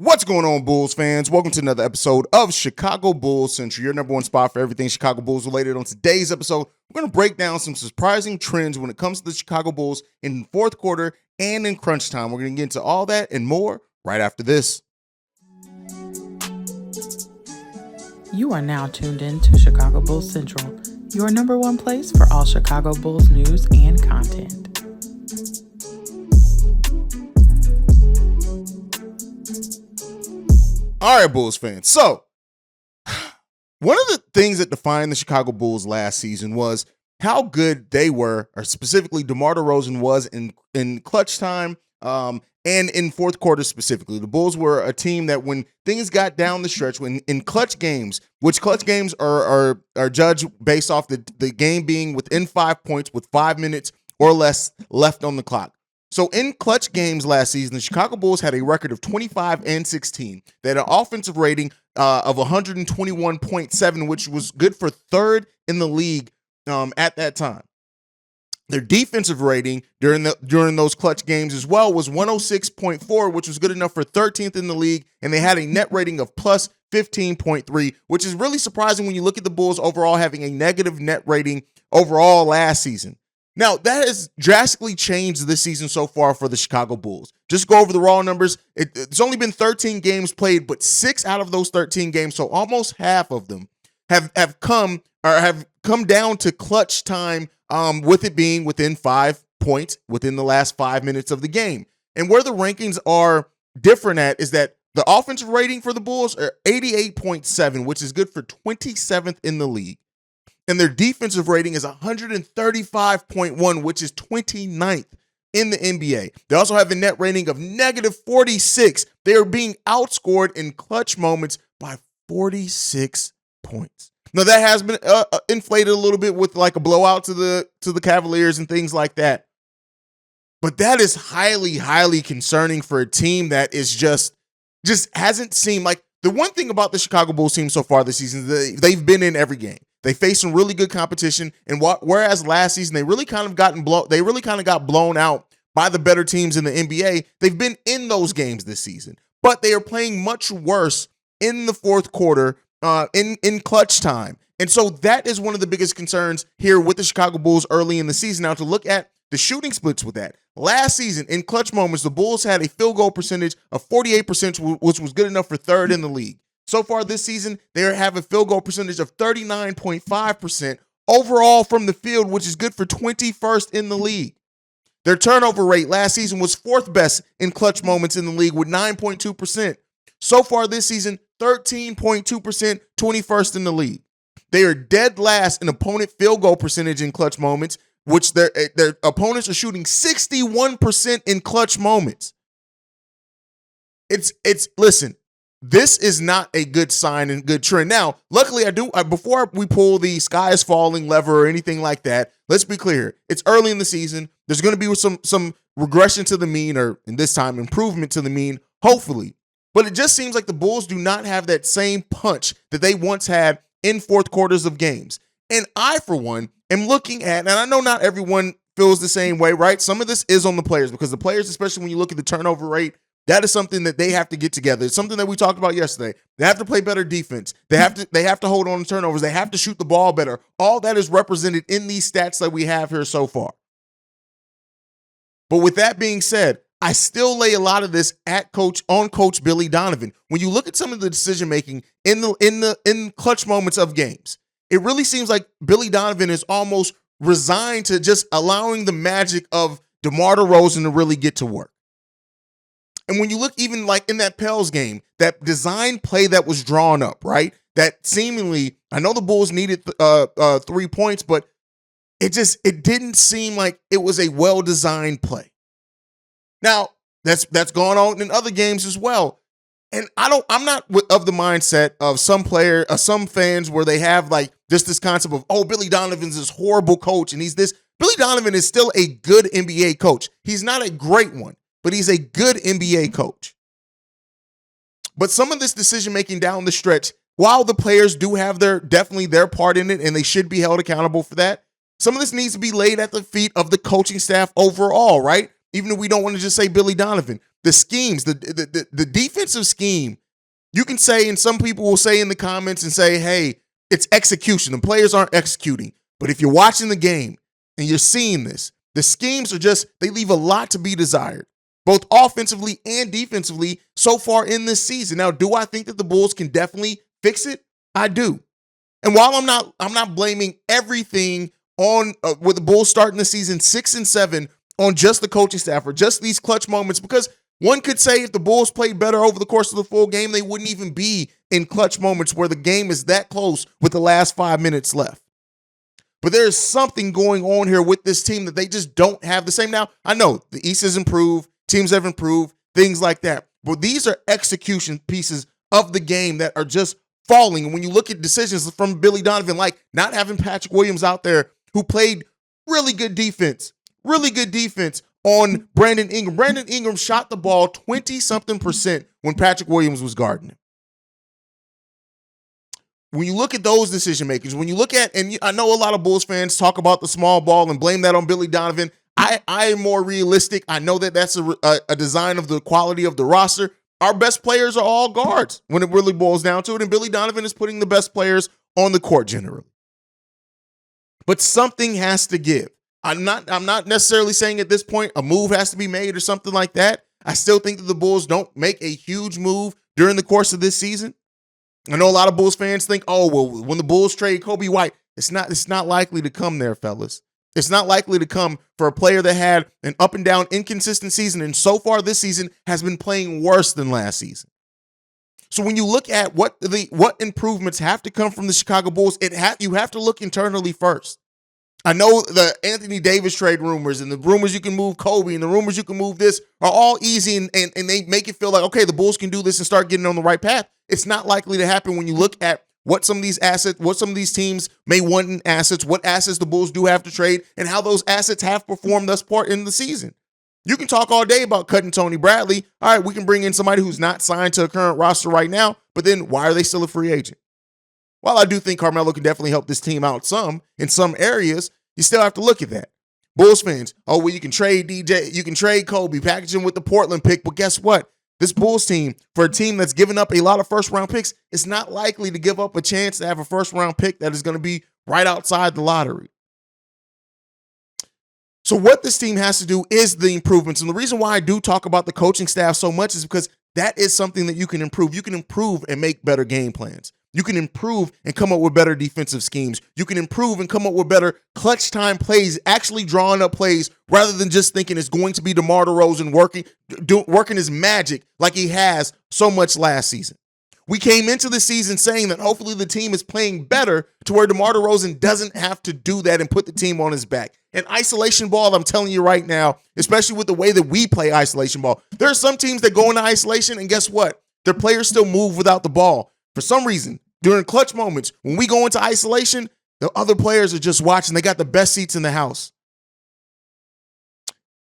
What's going on, Bulls fans? Welcome to another episode of Chicago Bulls Central, your number one spot for everything Chicago Bulls related. On today's episode, we're going to break down some surprising trends when it comes to the Chicago Bulls in the fourth quarter and in crunch time. We're going to get into all that and more right after this. You are now tuned in to Chicago Bulls Central, your number one place for all Chicago Bulls news and content. All right, Bulls fans. So, one of the things that defined the Chicago Bulls last season was how good they were, or specifically DeMar DeRozan was in clutch time and in fourth quarter specifically. The Bulls were a team that when things got down the stretch, when in clutch games, which clutch games are judged based off the game being within 5 points with 5 minutes or less left on the clock. So in clutch games last season, the Chicago Bulls had a record of 25-16. They had an offensive rating of 121.7, which was good for third in the league at that time. Their defensive rating during those clutch games as well was 106.4, which was good enough for 13th in the league, and they had a net rating of plus 15.3, which is really surprising when you look at the Bulls overall having a negative net rating overall last season. Now, that has drastically changed this season so far for the Chicago Bulls. Just go over the raw numbers. It's only been 13 games played, but 6 out of those 13 games, so almost half of them, have come down to clutch time, with it being within 5 points within the last 5 minutes of the game. And where the rankings are different at is that the offensive rating for the Bulls are 88.7, which is good for 27th in the league. And their defensive rating is 135.1, which is 29th in the NBA. They also have a net rating of negative 46. They are being outscored in clutch moments by 46 points. Now, that has been inflated a little bit with like a blowout to the Cavaliers and things like that. But that is highly, highly concerning for a team that is just hasn't seemed like the one thing about the Chicago Bulls team so far this season is they've been in every game. They faced some really good competition, and whereas last season they really kind of got blown out by the better teams in the NBA, they've been in those games this season. But they are playing much worse in the fourth quarter, in clutch time. And so that is one of the biggest concerns here with the Chicago Bulls early in the season. Now, to look at the shooting splits with that, last season in clutch moments, the Bulls had a field goal percentage of 48%, which was good enough for third in the league. So far this season, they have a field goal percentage of 39.5% overall from the field, which is good for 21st in the league. Their turnover rate last season was fourth best in clutch moments in the league with 9.2%. So far this season, 13.2%, 21st in the league. They are dead last in opponent field goal percentage in clutch moments, which their opponents are shooting 61% in clutch moments. Listen. This is not a good sign and good trend. Now, luckily, before we pull the sky is falling lever or anything like that, let's be clear. It's early in the season. There's going to be some regression to the mean, or in this time, improvement to the mean, hopefully. But it just seems like the Bulls do not have that same punch that they once had in fourth quarters of games. And I, for one, am looking at, and I know not everyone feels the same way, right? Some of this is on the players, because the players, especially when you look at the turnover rate, that is something that they have to get together. It's something that we talked about yesterday. They have to play better defense. They have to hold on to turnovers. They have to shoot the ball better. All that is represented in these stats that we have here so far. But with that being said, I still lay a lot of this on Coach Billy Donovan. When you look at some of the decision making in clutch moments of games, it really seems like Billy Donovan is almost resigned to just allowing the magic of DeMar DeRozan to really get to work. And when you look even like in that Pels game, that design play that was drawn up, right? That seemingly, I know the Bulls needed 3 points, but it didn't seem like it was a well-designed play. Now, that's gone on in other games as well. And I'm not of the mindset of some fans where they have like just this concept of, oh, Billy Donovan's this horrible coach and he's this. Billy Donovan is still a good NBA coach. He's not a great one, but he's a good NBA coach. But some of this decision-making down the stretch, while the players do have definitely their part in it and they should be held accountable for that, some of this needs to be laid at the feet of the coaching staff overall, right? even if we don't want to just say Billy Donovan. The schemes, the defensive scheme, you can say, and some people will say in the comments and say, hey, it's execution. The players aren't executing. But if you're watching the game and you're seeing this, the schemes are just, they leave a lot to be desired, both offensively and defensively so far in this season. Now, do I think that the Bulls can definitely fix it? I do. And while I'm not blaming everything on with the Bulls starting the season 6-7 on just the coaching staff or just these clutch moments, because one could say if the Bulls played better over the course of the full game, they wouldn't even be in clutch moments where the game is that close with the last 5 minutes left. But there is something going on here with this team that they just don't have the same. Now, I know the East has improved, teams have improved, things like that. But these are execution pieces of the game that are just falling. And when you look at decisions from Billy Donovan, like not having Patrick Williams out there who played really good defense on Brandon Ingram. Brandon Ingram shot the ball 20-something% when Patrick Williams was guarding him. When you look at those decision makers, when you look at, and I know a lot of Bulls fans talk about the small ball and blame that on Billy Donovan. I am more realistic. I know that that's a design of the quality of the roster. Our best players are all guards when it really boils down to it, and Billy Donovan is putting the best players on the court generally. But something has to give. I'm not necessarily saying at this point a move has to be made or something like that. I still think that the Bulls don't make a huge move during the course of this season. I know a lot of Bulls fans think, oh, well, when the Bulls trade Kobe White, it's not likely to come there, fellas. It's not likely to come for a player that had an up and down inconsistent season, and so far this season has been playing worse than last season. So when you look at what improvements have to come from the Chicago Bulls, you have to look internally first. I know the Anthony Davis trade rumors and the rumors you can move Kobe and the rumors you can move this are all easy and they make it feel like, okay, the Bulls can do this and start getting on the right path. It's not likely to happen when you look at what some of these assets, what some of these teams may want in assets, what assets the Bulls do have to trade, and how those assets have performed thus far in the season. You can talk all day about cutting Tony Bradley. All right, we can bring in somebody who's not signed to a current roster right now, but then why are they still a free agent? While I do think Carmelo can definitely help this team out in some areas, you still have to look at that. Bulls fans, oh, well, you can trade DJ, you can trade Kobe, package him with the Portland pick, but guess what? This Bulls team, for a team that's given up a lot of first-round picks, is not likely to give up a chance to have a first-round pick that is going to be right outside the lottery. So what this team has to do is the improvements. And the reason why I do talk about the coaching staff so much is because that is something that you can improve. You can improve and make better game plans. You can improve and come up with better defensive schemes. You can improve and come up with better clutch time plays, actually drawing up plays rather than just thinking it's going to be DeMar DeRozan working his magic like he has so much last season. We came into the season saying that hopefully the team is playing better to where DeMar DeRozan doesn't have to do that and put the team on his back. And isolation ball, I'm telling you right now, especially with the way that we play isolation ball, there are some teams that go into isolation and guess what? Their players still move without the ball. For some reason, during clutch moments, when we go into isolation, the other players are just watching. They got the best seats in the house.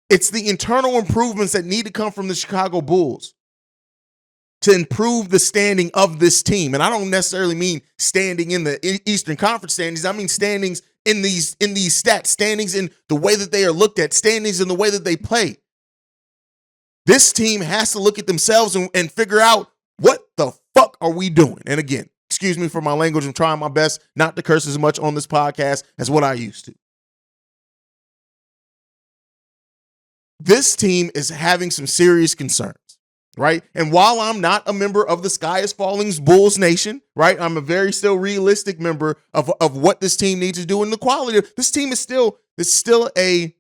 It's the internal improvements that need to come from the Chicago Bulls to improve the standing of this team. And I don't necessarily mean standing in the Eastern Conference standings. I mean standings in these stats, standings in the way that they are looked at, standings in the way that they play. This team has to look at themselves and figure out what the fuck are we doing? And again, excuse me for my language. I'm trying my best not to curse as much on this podcast as what I used to. This team is having some serious concerns, right? And while I'm not a member of the Sky is Falling's Bulls Nation, right? I'm a very still realistic member of what this team needs to do. And the quality of this team is still a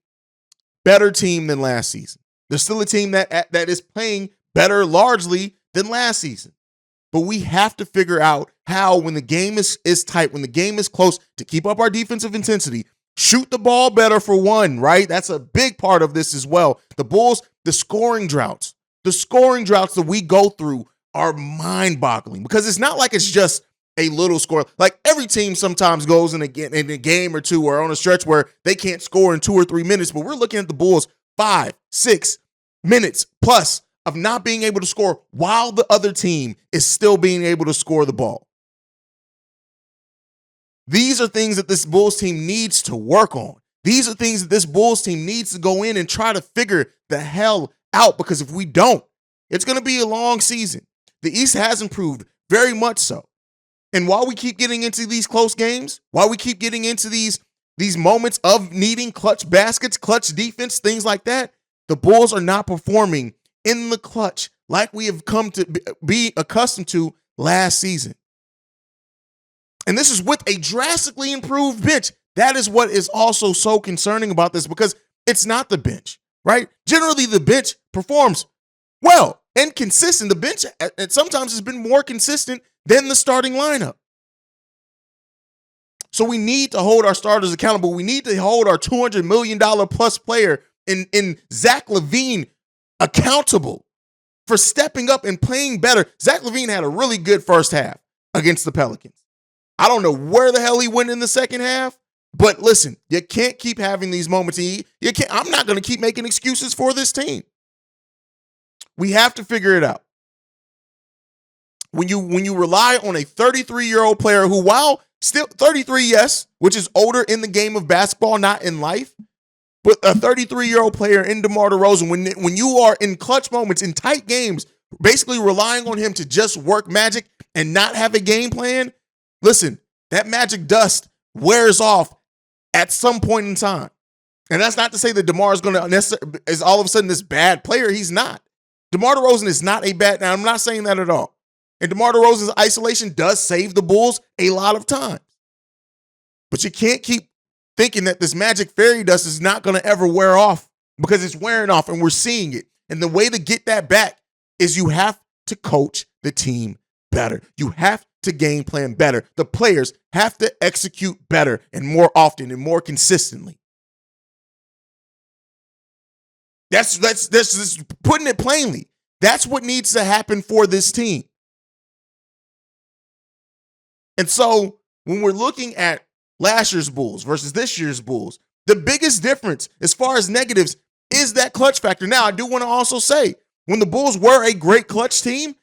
better team than last season. There's still a team that is playing better largely than last season. But we have to figure out how, when the game is tight, when the game is close, to keep up our defensive intensity, shoot the ball better for one, right? That's a big part of this as well. The Bulls, the scoring droughts that we go through are mind-boggling because it's not like it's just a little score. Like every team sometimes goes in a game or two or on a stretch where they can't score in 2 or 3 minutes, but we're looking at the Bulls 5, 6 minutes plus of not being able to score while the other team is still being able to score the ball. These are things that this Bulls team needs to work on. These are things that this Bulls team needs to go in and try to figure the hell out, because if we don't, it's going to be a long season. The East has improved very much so. And while we keep getting into these close games, while we keep getting into these moments of needing clutch baskets, clutch defense, things like that, the Bulls are not performing in the clutch like we have come to be accustomed to last season. And this is with a drastically improved bench. That is what is also so concerning about this, because it's not the bench, right? Generally, the bench performs well and consistent. The bench sometimes has been more consistent than the starting lineup. So we need to hold our starters accountable. We need to hold our $200 million plus player in Zach LaVine accountable for stepping up and playing better. Zach LaVine had a really good first half against the Pelicans. I don't know where the hell he went in the second half, but listen, you can't keep having these moments. I'm not going to keep making excuses for this team. We have to figure it out. When you rely on a 33-year-old player who, while still 33, yes, which is older in the game of basketball, not in life, but a 33-year-old player in DeMar DeRozan, when you are in clutch moments, in tight games, basically relying on him to just work magic and not have a game plan, listen, that magic dust wears off at some point in time. And that's not to say that DeMar is all of a sudden this bad player. He's not. DeMar DeRozan is not a bad. Now, I'm not saying that at all. And DeMar DeRozan's isolation does save the Bulls a lot of times. But you can't keep thinking that this magic fairy dust is not going to ever wear off, because it's wearing off and we're seeing it. And the way to get that back is you have to coach the team better. You have to game plan better. The players have to execute better and more often and more consistently. That's putting it plainly. That's what needs to happen for this team. And so when we're looking at last year's Bulls versus this year's Bulls, the biggest difference as far as negatives is that clutch factor. Now, I do want to also say, when the Bulls were a great clutch team,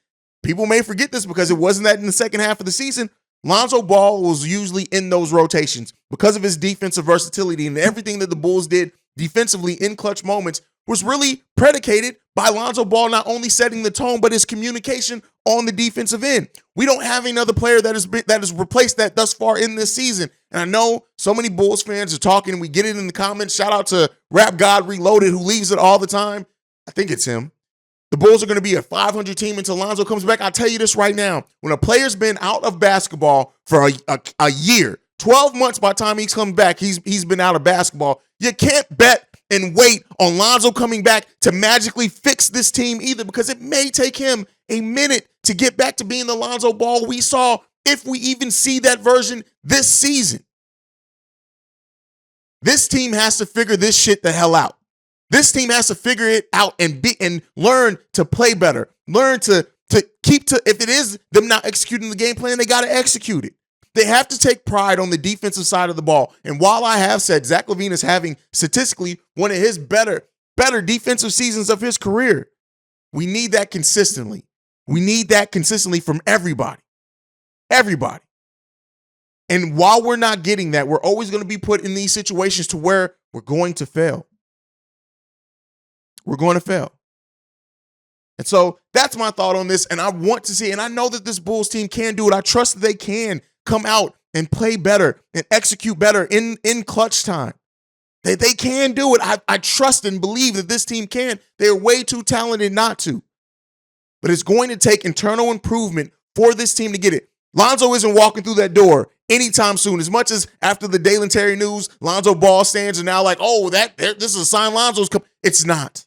people may forget this because it wasn't that in the second half of the season, Lonzo Ball was usually in those rotations because of his defensive versatility, and everything that the Bulls did defensively in clutch moments was really predicated by Lonzo Ball not only setting the tone, but his communication on the defensive end. We don't have another player that has replaced that thus far in this season. And I know so many Bulls fans are talking, and we get it in the comments. Shout out to Rap God Reloaded, who leaves it all the time. I think it's him. The Bulls are going to be a 500 team until Lonzo comes back. I'll tell you this right now. When a player's been out of basketball for a year, 12 months by the time he's come back, he's been out of basketball. You can't bet and wait on Lonzo coming back to magically fix this team either, because it may take him a minute to get back to being the Lonzo Ball we saw, if we even see that version this season. This team has to figure this shit the hell out. This team has to figure it out and learn to play better. Learn to keep to, if it is them not executing the game plan, they got to execute it. They have to take pride on the defensive side of the ball. And while I have said Zach LaVine is having statistically one of his better defensive seasons of his career, we need that consistently. We need that consistently from everybody. Everybody. And while we're not getting that, we're always going to be put in these situations to where we're going to fail. We're going to fail. And so that's my thought on this. And I want to see, and I know that this Bulls team can do it. I trust that they can come out and play better and execute better in clutch time. They can do it. I trust and believe that this team can. They're way too talented not to. But it's going to take internal improvement for this team to get it. Lonzo isn't walking through that door anytime soon. As much as after the Dalen Terry news, Lonzo Ball stands are now like, oh, this is a sign Lonzo's coming. It's not.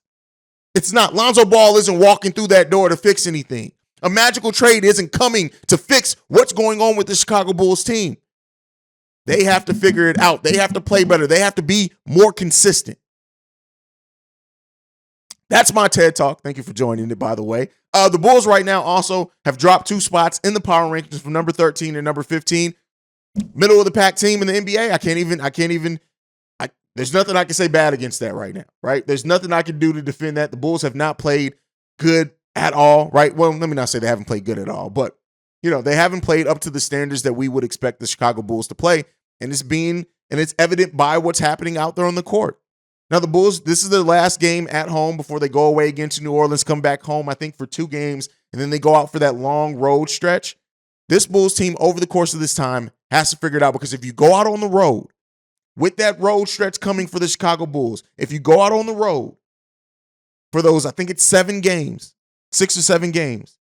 It's not. Lonzo Ball isn't walking through that door to fix anything. A magical trade isn't coming to fix what's going on with the Chicago Bulls team. They have to figure it out. They have to play better. They have to be more consistent. That's my TED Talk. Thank you for joining it, by the way. The Bulls right now also have dropped 2 spots in the power rankings from number 13 to number 15. Middle of the pack team in the NBA. I can't even. There's nothing I can say bad against that right now, right? There's nothing I can do to defend that. The Bulls have not played good at all, right? Well, let me not say they haven't played good at all, but, they haven't played up to the standards that we would expect the Chicago Bulls to play, and it's being and it's evident by what's happening out there on the court. Now, the Bulls, this is their last game at home before they go away again to New Orleans, come back home, I think, for 2 games, and then they go out for that long road stretch. This Bulls team, over the course of this time, has to figure it out, because if you go out on the road with that road stretch coming for the Chicago Bulls, if you go out on the road for those, I think it's 7 games, 6 or 7 games,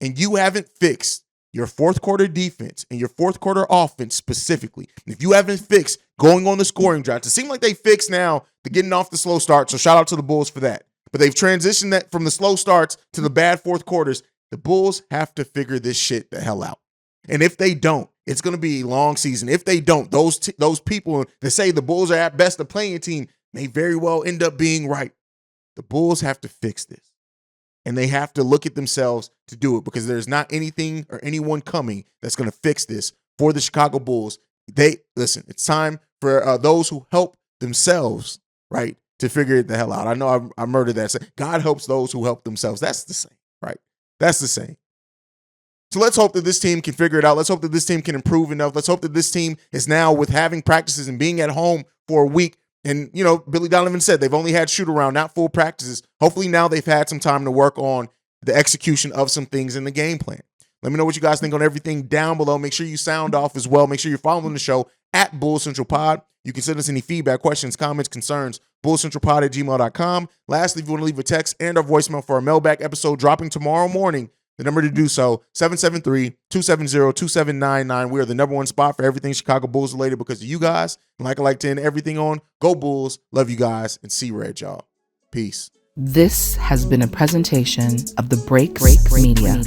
and you haven't fixed your fourth quarter defense and your fourth quarter offense specifically, if you haven't fixed going on the scoring drives, it seems like they fixed now the getting off the slow start, so shout out to the Bulls for that. But they've transitioned that from the slow starts to the bad fourth quarters. The Bulls have to figure this shit the hell out. And if they don't, it's going to be a long season. If they don't, those people that say the Bulls are at best a playing team may very well end up being right. The Bulls have to fix this. And they have to look at themselves to do it, because there's not anything or anyone coming that's going to fix this for the Chicago Bulls. Listen, it's time for those who help themselves, right, to figure it the hell out. I know I murdered that. God helps those who help themselves. That's the same, right? That's the same. So let's hope that this team can figure it out. Let's hope that this team can improve enough. Let's hope that this team is now, with having practices and being at home for a week. And, Billy Donovan said they've only had shoot around, not full practices. Hopefully now they've had some time to work on the execution of some things in the game plan. Let me know what you guys think on everything down below. Make sure you sound off as well. Make sure you're following the show at Bull Central Pod. You can send us any feedback, questions, comments, concerns, bullcentralpod@gmail.com. Lastly, if you want to leave a text and our voicemail for our mailbag episode dropping tomorrow morning, the number to do so, 773-270-2799. We are the number one spot for everything Chicago Bulls related because of you guys. And like I like to end everything on, go Bulls, love you guys, and see red, y'all. Peace. This has been a presentation of the Break Media.